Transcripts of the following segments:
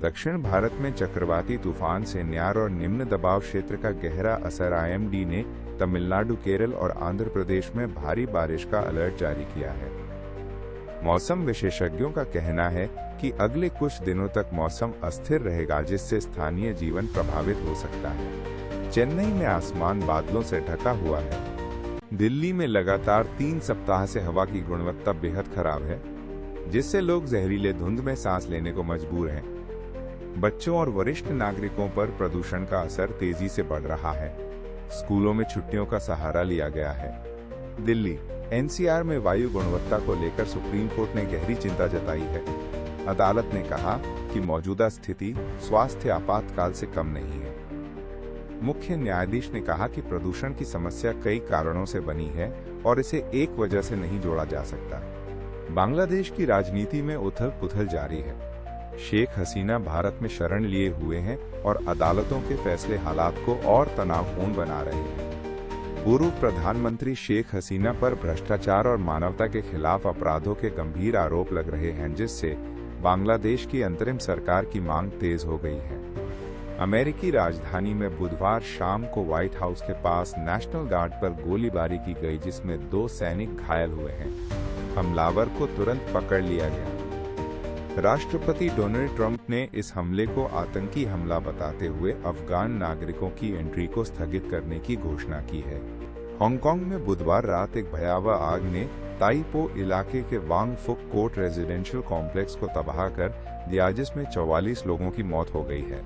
दक्षिण भारत में चक्रवाती तूफान सेन्यार और निम्न दबाव क्षेत्र का गहरा असर IMD ने तमिलनाडु, केरल और आंध्र प्रदेश में भारी बारिश का अलर्ट जारी किया है। मौसम विशेषज्ञों का कहना है कि अगले कुछ दिनों तक मौसम अस्थिर रहेगा, जिससे स्थानीय जीवन प्रभावित हो सकता है। चेन्नई में आसमान बादलों से ढका हुआ है। दिल्ली में लगातार 3 सप्ताह से हवा की गुणवत्ता बेहद खराब है, जिससे लोग जहरीले धुंध में सांस लेने को मजबूर हैं। बच्चों और वरिष्ठ नागरिकों पर प्रदूषण का असर तेजी से बढ़ रहा है। स्कूलों में छुट्टियों का सहारा लिया गया है। दिल्ली NCR में वायु गुणवत्ता को लेकर सुप्रीम कोर्ट ने गहरी चिंता जताई है। अदालत ने कहा कि मौजूदा स्थिति स्वास्थ्य आपातकाल से कम नहीं है। मुख्य न्यायाधीश ने कहा कि प्रदूषण की समस्या कई कारणों से बनी है और इसे एक वजह से नहीं जोड़ा जा सकता। बांग्लादेश की राजनीति में उथल-पुथल जारी है। शेख हसीना भारत में शरण लिए हुए हैं और अदालतों के फैसले हालात को और तनावपूर्ण बना रहे हैं। पूर्व प्रधानमंत्री शेख हसीना पर भ्रष्टाचार और मानवता के खिलाफ अपराधों के गंभीर आरोप लग रहे हैं, जिससे बांग्लादेश की अंतरिम सरकार की मांग तेज हो गई है। अमेरिकी राजधानी में बुधवार शाम को व्हाइट हाउस के पास नेशनल गार्ड पर गोलीबारी की गई, जिसमें 2 सैनिक घायल हुए हैं। हमलावर को तुरंत पकड़ लिया गया। राष्ट्रपति डोनाल्ड ट्रंप ने इस हमले को आतंकी हमला बताते हुए अफगान नागरिकों की एंट्री को स्थगित करने की घोषणा की है। हांगकांग में बुधवार रात एक भयावह आग ने ताइपो इलाके के वांग फुक कोर्ट रेजिडेंशियल कॉम्प्लेक्स को तबाह कर दिया, जिसमें 44 लोगों की मौत हो गई है।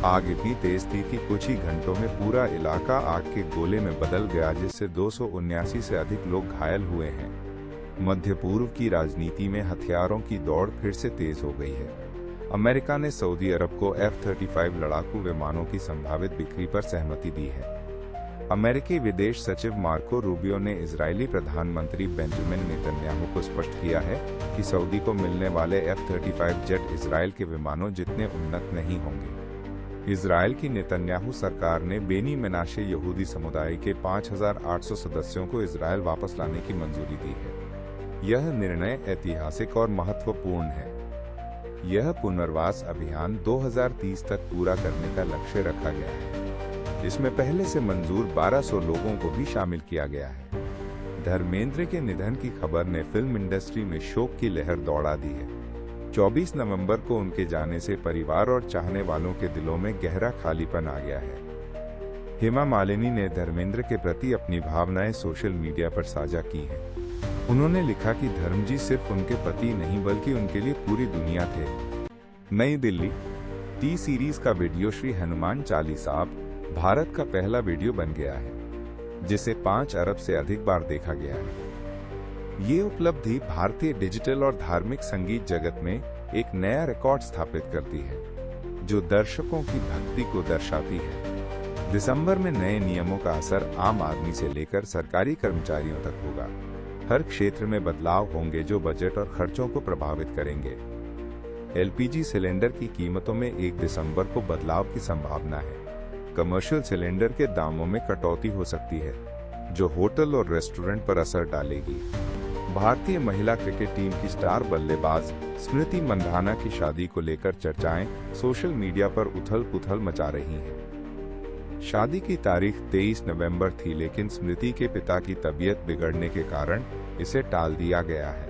आग इतनी तेज थी कि कुछ ही घंटों में पूरा इलाका आग के गोले में बदल गया, जिससे 279 से अधिक लोग घायल हुए हैं। मध्य पूर्व की राजनीति में हथियारों की दौड़ फिर से तेज हो गई है। अमेरिका ने सऊदी अरब को F-35 लड़ाकू विमानों की संभावित बिक्री पर सहमति दी है। अमेरिकी विदेश सचिव मार्को रूबियो ने इजरायली प्रधानमंत्री बेंजामिन नेतन्याहू को स्पष्ट किया है कि सऊदी को मिलने वाले F-35 जेट इजरायल के विमानों जितने उन्नत नहीं होंगे। इजरायल की नेतन्याहू सरकार ने बेनी मेनाशे यहूदी समुदाय के 5,800 सदस्यों को इजरायल वापस लाने की मंजूरी दी है। यह निर्णय ऐतिहासिक और महत्वपूर्ण है। यह पुनर्वास अभियान 2030 तक पूरा करने का लक्ष्य रखा गया है। इसमें पहले से मंजूर 1200 लोगों को भी शामिल किया गया है। धर्मेंद्र के निधन की खबर ने फिल्म इंडस्ट्री में शोक की लहर दौड़ा दी है। 24 नवंबर को उनके जाने से परिवार और चाहने वालों के दिलों में गहरा खालीपन आ गया है। हेमा मालिनी ने धर्मेंद्र के प्रति अपनी भावनाएं सोशल मीडिया पर साझा की हैं। उन्होंने लिखा कि धर्मजी सिर्फ उनके पति नहीं बल्कि उनके लिए पूरी दुनिया थे। नई दिल्ली टी सीरीज का वीडियो श्री हनुमान चालीसा अब भारत का पहला वीडियो बन गया है, जिसे 5 अरब से अधिक बार देखा गया है। ये उपलब्धि भारतीय डिजिटल और धार्मिक संगीत जगत में एक नया रिकॉर्ड स्थापित करती है, जो दर्शकों की भक्ति को दर्शाती है। दिसंबर में नए नियमों का असर आम आदमी से लेकर सरकारी कर्मचारियों तक होगा। हर क्षेत्र में बदलाव होंगे जो बजट और खर्चों को प्रभावित करेंगे। LPG सिलेंडर की कीमतों में 1 दिसंबर को बदलाव की संभावना है। कमर्शियल सिलेंडर के दामों में कटौती हो सकती है, जो होटल और रेस्टोरेंट पर असर डालेगी। भारतीय महिला क्रिकेट टीम की स्टार बल्लेबाज स्मृति मंधाना की शादी को लेकर चर्चाएं सोशल मीडिया पर उथल-पुथल मचा रही हैं। शादी की तारीख 23 नवंबर थी, लेकिन स्मृति के पिता की तबीयत बिगड़ने के कारण इसे टाल दिया गया है।